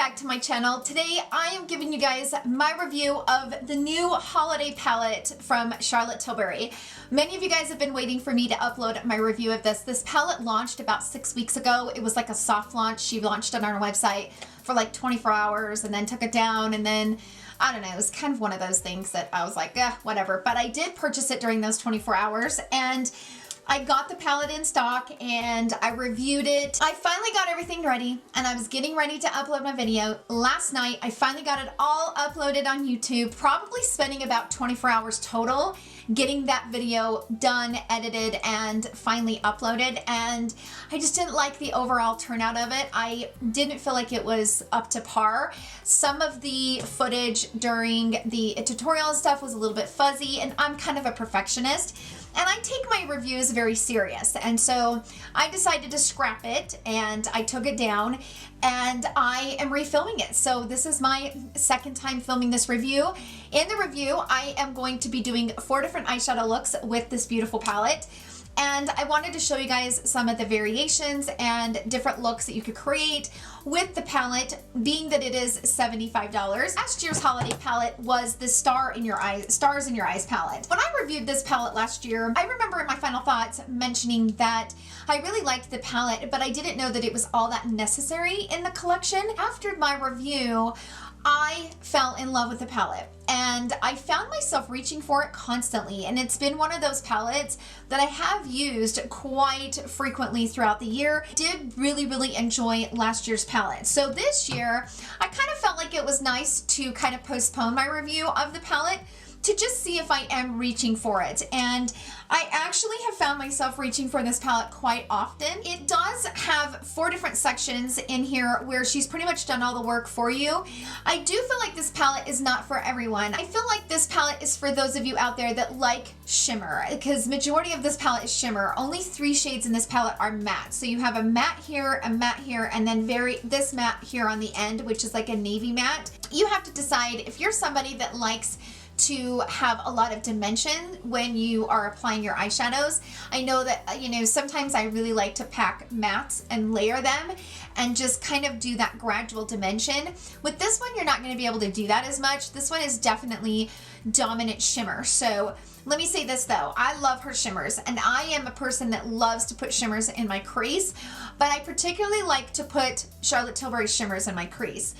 back to my channel. Today I am giving you guys my review of the new holiday palette from Charlotte Tilbury. Many of you guys have been waiting for me to upload my review of this. This palette launched about 6 weeks ago. It was like a soft launch. She launched it on her website for like 24 hours and then took it down, and then I don't know, it was kind of one of those things that I was like, whatever. But I did purchase it during those 24 hours, and I got the palette in stock and I reviewed it. I finally got everything ready and I was getting ready to upload my video. Last night, I finally got it all uploaded on YouTube, probably spending about 24 hours total getting that video done, edited, and finally uploaded. And I just didn't like the overall turnout of it. I didn't feel like it was up to par. Some of the footage during the tutorial and stuff was a little bit fuzzy, and I'm kind of a perfectionist. And I take my reviews very serious. And so I decided to scrap it and I took it down and I am refilming it. So this is my second time filming this review. In the review, I am going to be doing 4 different eyeshadow looks with this beautiful palette. And I wanted to show you guys some of the variations and different looks that you could create with the palette, being that it is $75. Last year's holiday palette was the Stars in Your Eyes palette. When I reviewed this palette last year, I remember in my final thoughts mentioning that I really liked the palette, but I didn't know that it was all that necessary in the collection. After my review, I fell in love with the palette and I found myself reaching for it constantly, and it's been one of those palettes that I have used quite frequently throughout the year. Did really enjoy last year's palette. So this year I kind of felt like it was nice to kind of postpone my review of the palette to just see if I am reaching for it. And I actually have found myself reaching for this palette quite often. It does have 4 different sections in here where she's pretty much done all the work for you. I do feel like this palette is not for everyone. I feel like this palette is for those of you out there that like shimmer, because majority of this palette is shimmer. Only 3 shades in this palette are matte. So you have a matte here, and then this matte here on the end, which is like a navy matte. You have to decide if you're somebody that likes to have a lot of dimension when you are applying your eyeshadows. I know that, you know, sometimes I really like to pack mattes and layer them and just kind of do that gradual dimension. With this one, you're not going to be able to do that as much. This one is definitely dominant shimmer. So let me say this though, I love her shimmers, and I am a person that loves to put shimmers in my crease, but I particularly like to put Charlotte Tilbury shimmers in my crease.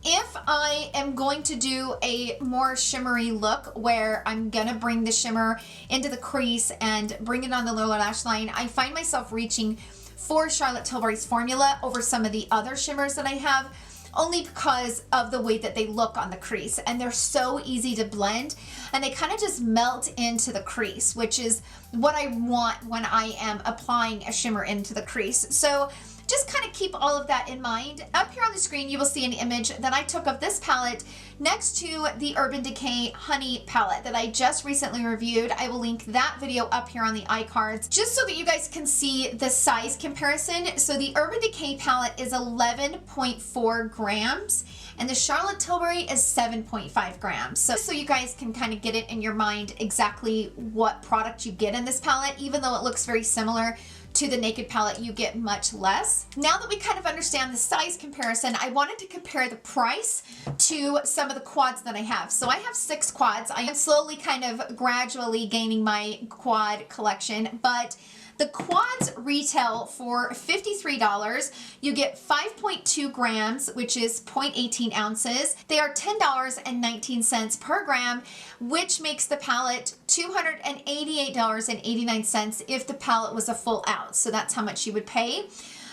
If I am going to do a more shimmery look where I'm gonna bring the shimmer into the crease and bring it on the lower lash line, I find myself reaching for Charlotte Tilbury's formula over some of the other shimmers that I have, only because of the way that they look on the crease, and they're so easy to blend and they kind of just melt into the crease, which is what I want when I am applying a shimmer into the crease. So just kind of keep all of that in mind. Up here on the screen, you will see an image that I took of this palette next to the Urban Decay Honey palette that I just recently reviewed. I will link that video up here on the iCards just so that you guys can see the size comparison. So the Urban Decay palette is 11.4 grams and the Charlotte Tilbury is 7.5 grams. So you guys can kind of get it in your mind exactly what product you get in this palette. Even though it looks very similar to the Naked palette, you get much less. Now that we kind of understand the size comparison, I wanted to compare the price to some of the quads that I have. So I have 6 quads. I am slowly kind of gradually gaining my quad collection, but the quads retail for $53. You get 5.2 grams, which is 0.18 ounces. They are $10.19 per gram, which makes the palette $288.89 if the palette was a full ounce. So that's how much you would pay.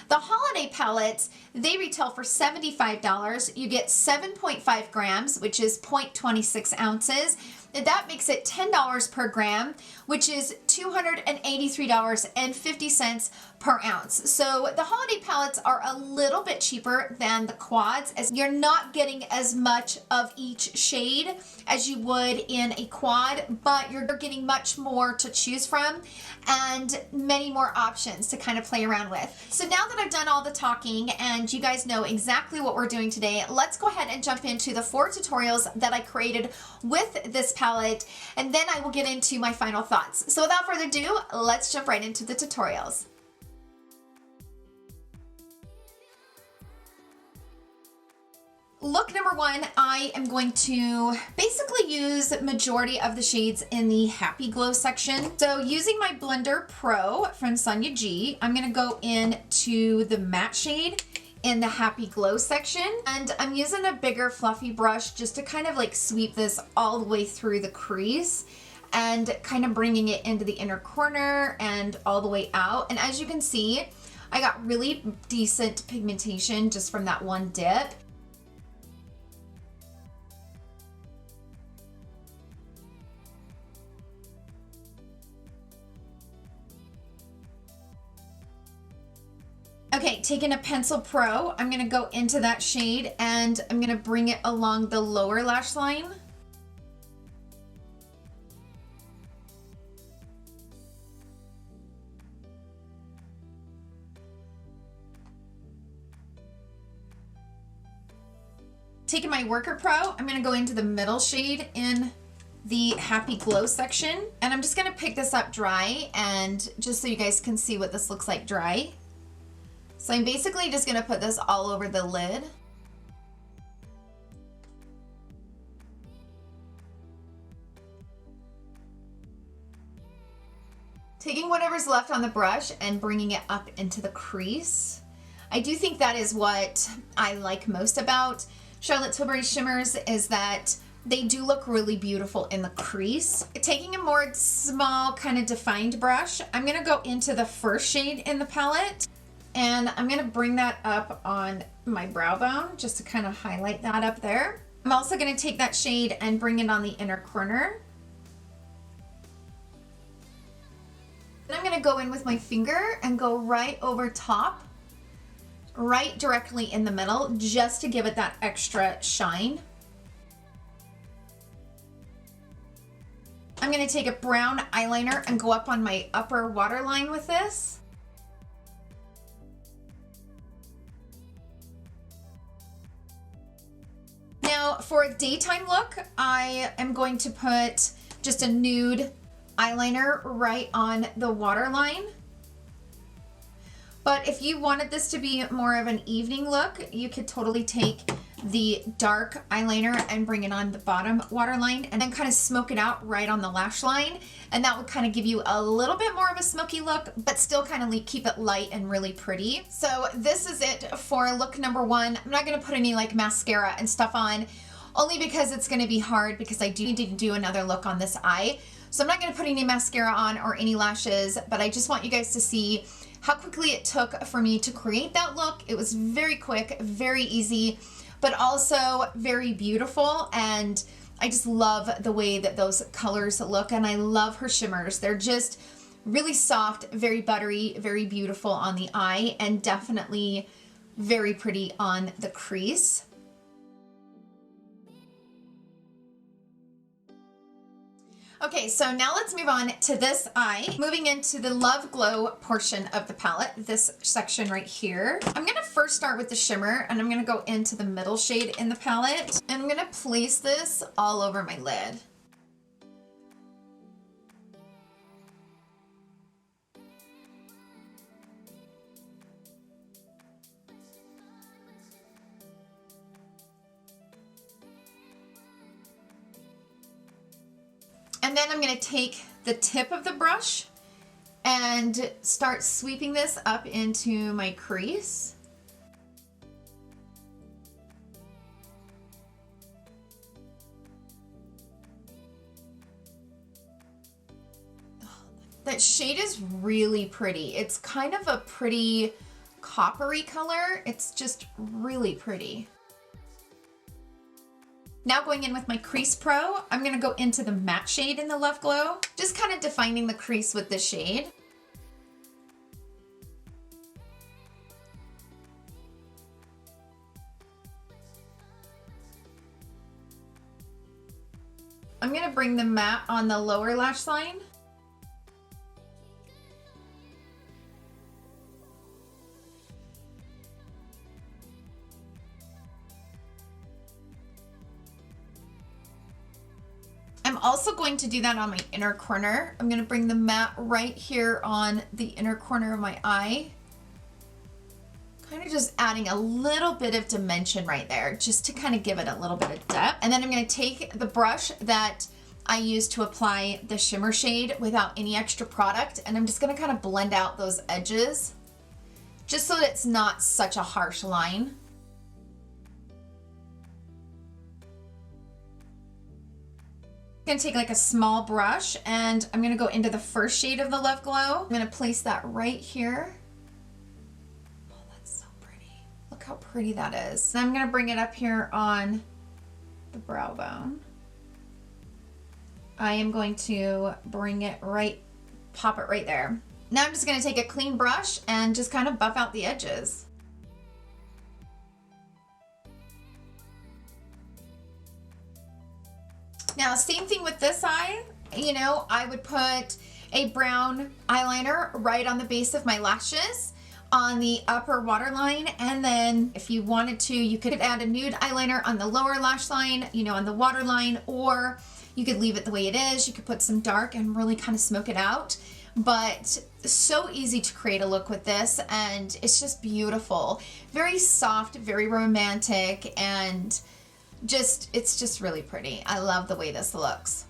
The holiday palettes, they retail for $75. You get 7.5 grams, which is 0.26 ounces. That makes it $10 per gram, which is $283.50 per ounce. So the holiday palettes are a little bit cheaper than the quads, as you're not getting as much of each shade as you would in a quad, but you're getting much more to choose from and many more options to kind of play around with. So now that I've done all the talking and you guys know exactly what we're doing today, let's go ahead and jump into the 4 tutorials that I created with this palette, and then I will get into my final thoughts. So without further ado, let's jump right into the tutorials. look number one, I am going to basically use majority of the shades in the Happy Glow section. So using my Blender Pro from Sonia G, I'm gonna go into the matte shade in the Happy Glow section. And I'm using a bigger fluffy brush just to kind of like sweep this all the way through the crease and kind of bringing it into the inner corner and all the way out. And as you can see, I got really decent pigmentation just from that one dip. Okay, taking a Pencil Pro, I'm gonna go into that shade and I'm gonna bring it along the lower lash line. Taking my Worker Pro, I'm gonna go into the middle shade in the Happy Glow section. And I'm just gonna pick this up dry, and just so you guys can see what this looks like dry. So I'm basically just gonna put this all over the lid. Taking whatever's left on the brush and bringing it up into the crease. I do think that is what I like most about Charlotte Tilbury shimmers, is that they do look really beautiful in the crease. Taking a more small kind of defined brush, I'm gonna go into the first shade in the palette. And I'm gonna bring that up on my brow bone just to kind of highlight that up there. I'm also gonna take that shade and bring it on the inner corner. Then I'm gonna go in with my finger and go right over top, right directly in the middle, just to give it that extra shine. I'm gonna take a brown eyeliner and go up on my upper waterline with this. Now for a daytime look, I am going to put just a nude eyeliner right on the waterline. But if you wanted this to be more of an evening look, you could totally take the dark eyeliner and bring it on the bottom waterline and then kind of smoke it out right on the lash line. And that would kind of give you a little bit more of a smoky look, but still kind of keep it light and really pretty. So this is it for look number one. I'm not gonna put any like mascara and stuff on, only because it's gonna be hard because I do need to do another look on this eye. So I'm not gonna put any mascara on or any lashes, but I just want you guys to see how quickly it took for me to create that look. It was very quick, very easy, but also very beautiful. And I just love the way that those colors look, and I love her shimmers. They're just really soft, very buttery, very beautiful on the eye, and definitely very pretty on the crease. Okay, so now let's move on to this eye. Moving into the Love Glow portion of the palette, this section right here. I'm gonna first start with the shimmer, and I'm gonna go into the middle shade in the palette. And I'm gonna place this all over my lid. And then I'm going to take the tip of the brush and start sweeping this up into my crease. That shade is really pretty. It's kind of a pretty coppery color. It's just really pretty. Now going in with my Crease Pro, I'm gonna go into the matte shade in the Love Glow, just kind of defining the crease with this shade. I'm gonna bring the matte on the lower lash line. I'm also going to do that on my inner corner. I'm going to bring the matte right here on the inner corner of my eye. Kind of just adding a little bit of dimension right there, just to kind of give it a little bit of depth. And then I'm going to take the brush that I used to apply the shimmer shade without any extra product, and I'm just going to kind of blend out those edges, just so that it's not such a harsh line. I'm going to take like a small brush, and I'm going to go into the first shade of the Love Glow. I'm going to place that right here. Look how pretty that is. And I'm going to bring it up here on the brow bone. I am going to bring it right, pop it right there. Now I'm just going to take a clean brush and just kind of buff out the edges. Now, same thing with this eye. You know, I would put a brown eyeliner right on the base of my lashes, on the upper waterline, and then if you wanted to, you could add a nude eyeliner on the lower lash line, you know, on the waterline, or you could leave it the way it is. You could put some dark and really kind of smoke it out. But so easy to create a look with this, and it's just beautiful. Very soft, very romantic, and it's just really pretty. I love the way this looks.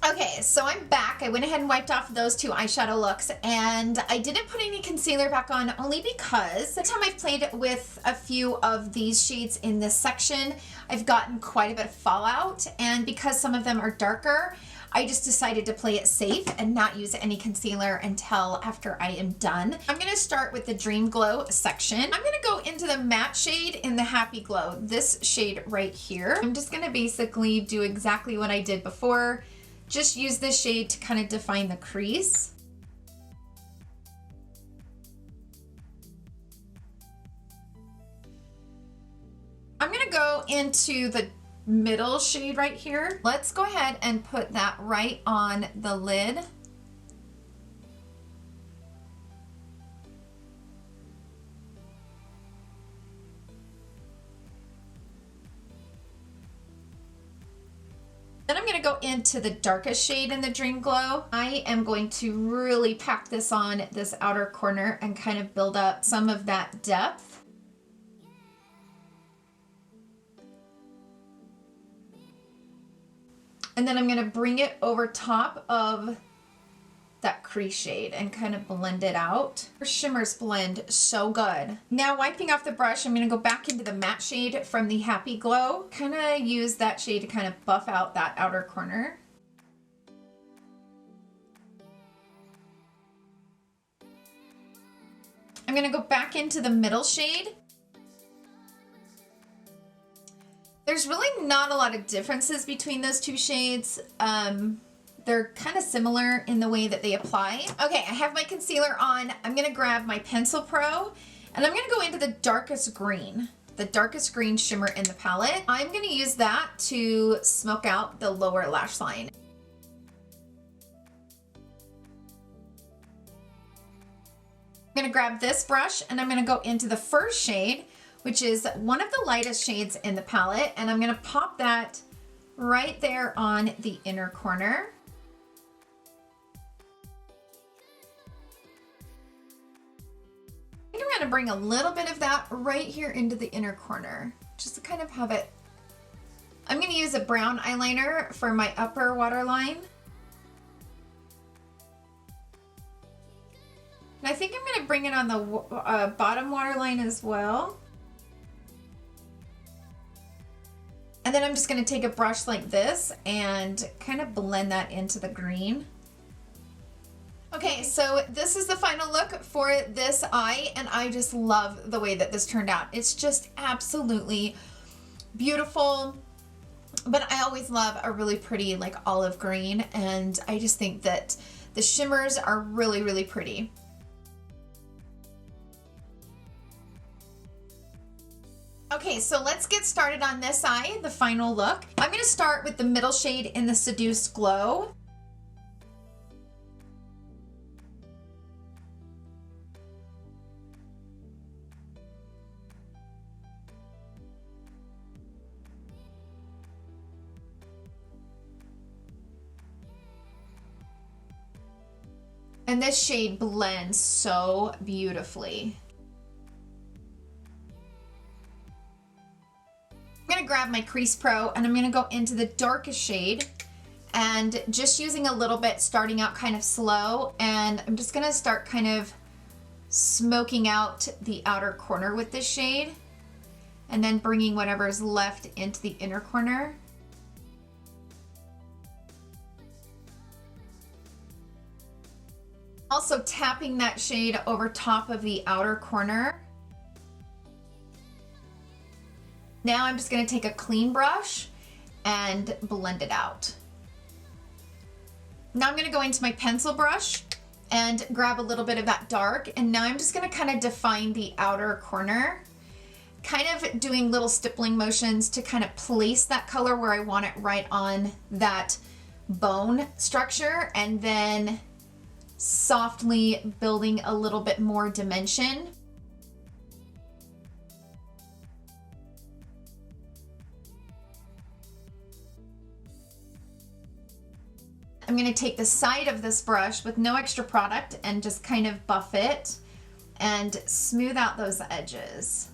Okay, so I'm back. I went ahead and wiped off those two eyeshadow looks, and I didn't put any concealer back on only because the time I've played with a few of these shades in this section, I've gotten quite a bit of fallout, and because some of them are darker, I just decided to play it safe and not use any concealer until after I am done. I'm going to start with the Dream Glow section. I'm going to go into the matte shade in the Happy Glow, this shade right here. I'm just going to basically do exactly what I did before. Just use this shade to kind of define the crease. I'm gonna go into the middle shade right here. Let's go ahead and put that right on the lid. Then I'm going to go into the darkest shade in the Dream Glow. I am going to really pack this on this outer corner and kind of build up some of that depth. And then I'm going to bring it over top of that crease shade and kind of blend it out. Her shimmers blend so good. Now, wiping off the brush, I'm going to go back into the matte shade from the Happy Glow. Kind of use that shade to kind of buff out that outer corner. I'm going to go back into the middle shade. There's really not a lot of differences between those two shades. They're kind of similar in the way that they apply. Okay, I have my concealer on. I'm going to grab my Pencil Pro, and I'm going to go into the darkest green shimmer in the palette. I'm going to use that to smoke out the lower lash line. I'm going to grab this brush, and I'm going to go into the first shade, which is one of the lightest shades in the palette, and I'm going to pop that right there on the inner corner. I'm going to bring a little bit of that right here into the inner corner, just to kind of have it. I'm going to use a brown eyeliner for my upper waterline. And I think I'm going to bring it on the bottom waterline as well. And then I'm just going to take a brush like this and kind of blend that into the green. Okay, so this is the final look for this eye, and I just love the way that this turned out. It's just absolutely beautiful, but I always love a really pretty like olive green, and I just think that the shimmers are really, really pretty. Okay, so let's get started on this eye, the final look. I'm going to start with the middle shade in the Seduce Glow. And this shade blends so beautifully. I'm gonna grab my Crease Pro and I'm gonna go into the darkest shade and just using a little bit, starting out kind of slow, and I'm just gonna start kind of smoking out the outer corner with this shade and then bringing whatever's left into the inner corner. Also tapping that shade over top of the outer corner. Now I'm just gonna take a clean brush and blend it out. Now I'm gonna go into my pencil brush and grab a little bit of that dark, and now I'm just gonna kind of define the outer corner, kind of doing little stippling motions to kind of place that color where I want it right on that bone structure, and then softly building a little bit more dimension. I'm gonna take the side of this brush with no extra product and just kind of buff it and smooth out those edges.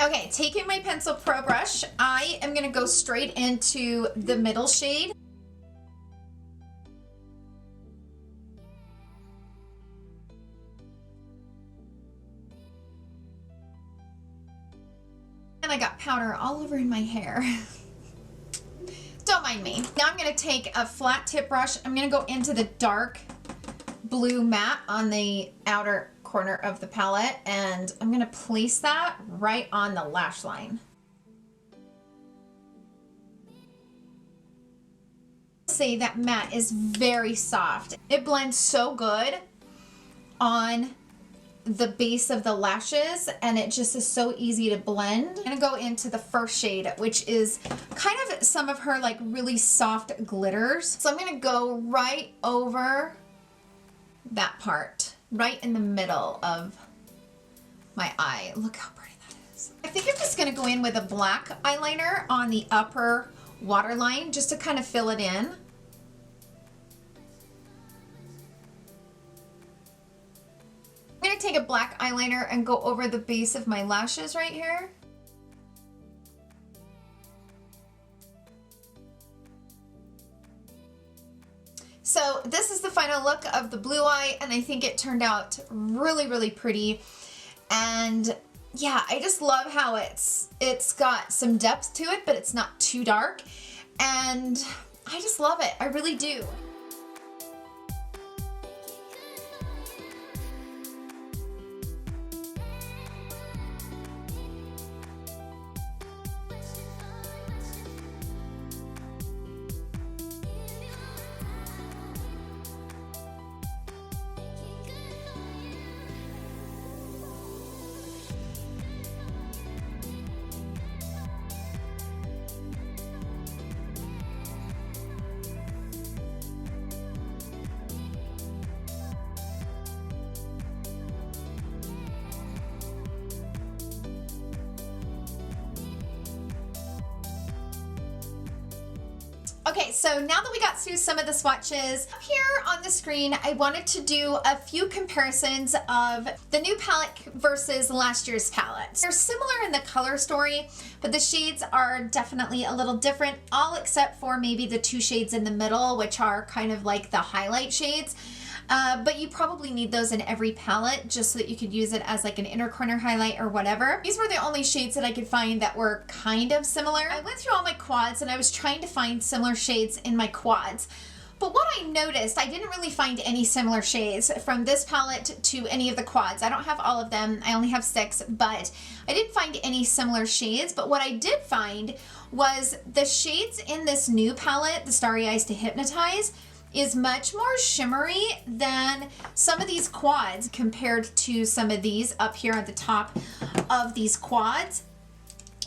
Okay, taking my Pencil Pro brush, I am gonna go straight into the middle shade. And I got powder all over in my hair. Don't mind me. Now I'm gonna take a flat tip brush. I'm gonna go into the dark blue matte on the outer corner of the palette, and I'm gonna place that right on the lash line. See, that matte is very soft. It blends so good on the base of the lashes, and it just is so easy to blend. I'm gonna go into the first shade, which is kind of some of her like really soft glitters. So I'm gonna go right over that part, right in the middle of my eye. Look how pretty that is. I think I'm just gonna go in with a black eyeliner on the upper waterline just to kind of fill it in. I'm gonna take a black eyeliner and go over the base of my lashes right here. So this is the final look of the blue eye, and I think it turned out really, really pretty. And yeah, I just love how it's got some depth to it, but it's not too dark. And I just love it, I really do. Okay, so now that we got through some of the swatches, up here on the screen, I wanted to do a few comparisons of the new palette versus last year's palette. They're similar in the color story, but the shades are definitely a little different, all except for maybe the two shades in the middle, which are kind of like the highlight shades. But you probably need those in every palette just so that you could use it as like an inner corner highlight or whatever. These were the only shades that I could find that were kind of similar. I went through all my quads and I was trying to find similar shades in my quads. But what I noticed, I didn't really find any similar shades from this palette to any of the quads. I don't have all of them, I only have 6, but I didn't find any similar shades. But what I did find was the shades in this new palette, the Starry Eyes to Hypnotize, is much more shimmery than some of these quads compared to some of these up here at the top of these quads,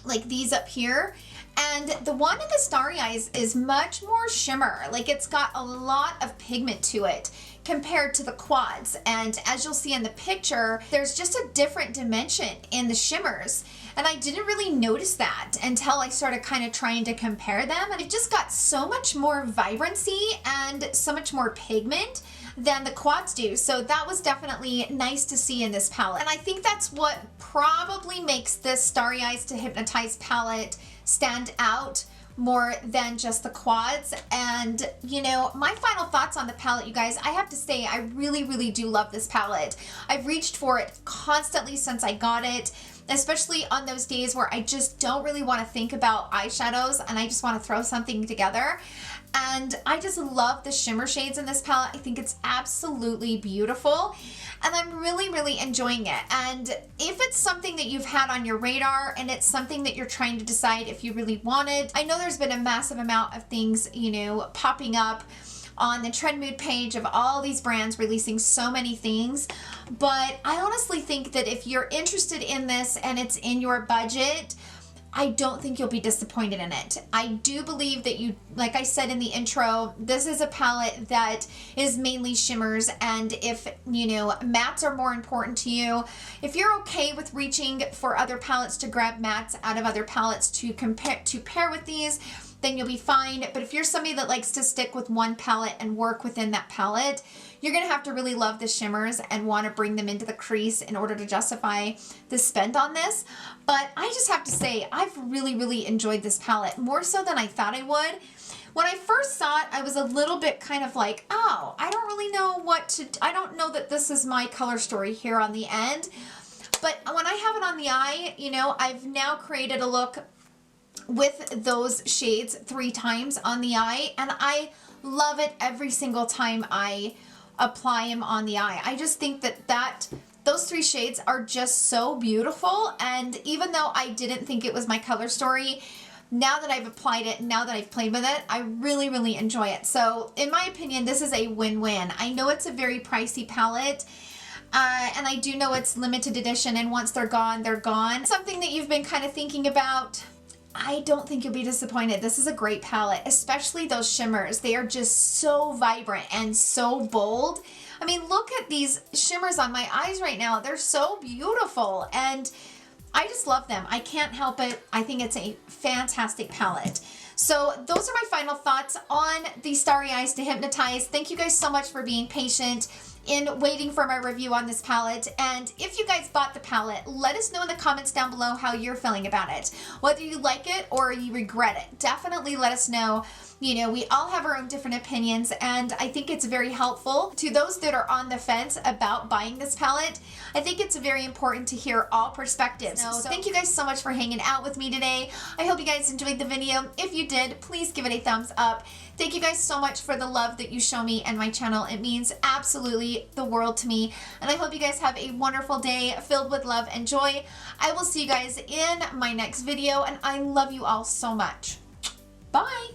like these up here. And the one in the Starry Eyes is much more shimmer. Like it's got a lot of pigment to it compared to the quads. And as you'll see in the picture, there's just a different dimension in the shimmers. And I didn't really notice that until I started kind of trying to compare them. And it just got so much more vibrancy and so much more pigment than the quads do. So that was definitely nice to see in this palette. And I think that's what probably makes this Starry Eyes to Hypnotize palette stand out more than just the quads. And you know, my final thoughts on the palette, you guys, I have to say I really do love this palette. I've reached for it constantly since I got it, especially on those days where I just don't really want to think about eyeshadows and I just want to throw something together. And I just love the shimmer shades in this palette. I think it's absolutely beautiful and I'm really enjoying it. And if it's something that you've had on your radar and it's something that you're trying to decide if you really want it, I know there's been a massive amount of things, you know, popping up on the Trend Mood page of all these brands releasing so many things. But I honestly think that if you're interested in this and it's in your budget, I don't think you'll be disappointed in it. I do believe that you, like I said in the intro, this is a palette that is mainly shimmers, and if, you know, mattes are more important to you, if you're okay with reaching for other palettes to grab mattes out of other palettes to pair with these, then you'll be fine. But if you're somebody that likes to stick with one palette and work within that palette, you're gonna have to really love the shimmers and want to bring them into the crease in order to justify the spend on this. But I just have to say, I've really enjoyed this palette, more so than I thought I would. When I first saw it, I was a little bit kind of like, oh, I don't really know what to, I don't know that this is my color story here on the end. But when I have it on the eye, you know, I've now created a look with those shades 3 times on the eye, and I love it every single time I apply them on the eye. I just think that those 3 shades are just so beautiful. And even though I didn't think it was my color story, now that I've applied it, now that I've played with it, I really enjoy it. So in my opinion, this is a win-win. I know it's a very pricey palette, and I do know it's limited edition, and once they're gone, they're gone. Something that you've been kind of thinking about, I don't think you'll be disappointed. This is a great palette, especially those shimmers. They are just so vibrant and so bold. I mean, look at these shimmers on my eyes right now. They're so beautiful and I just love them. I can't help it. I think it's a fantastic palette. So those are my final thoughts on the Starry Eyes to Hypnotize. Thank you guys so much for being patient in waiting for my review on this palette. And if you guys bought the palette, let us know in the comments down below how you're feeling about it. Whether you like it or you regret it. Definitely let us know. You know, we all have our own different opinions, and I think it's very helpful to those that are on the fence about buying this palette. I think it's very important to hear all perspectives. So thank you guys so much for hanging out with me today. I hope you guys enjoyed the video. If you did, please give it a thumbs up. Thank you guys so much for the love that you show me and my channel. It means absolutely the world to me. And I hope you guys have a wonderful day filled with love and joy. I will see you guys in my next video, and I love you all so much. Bye.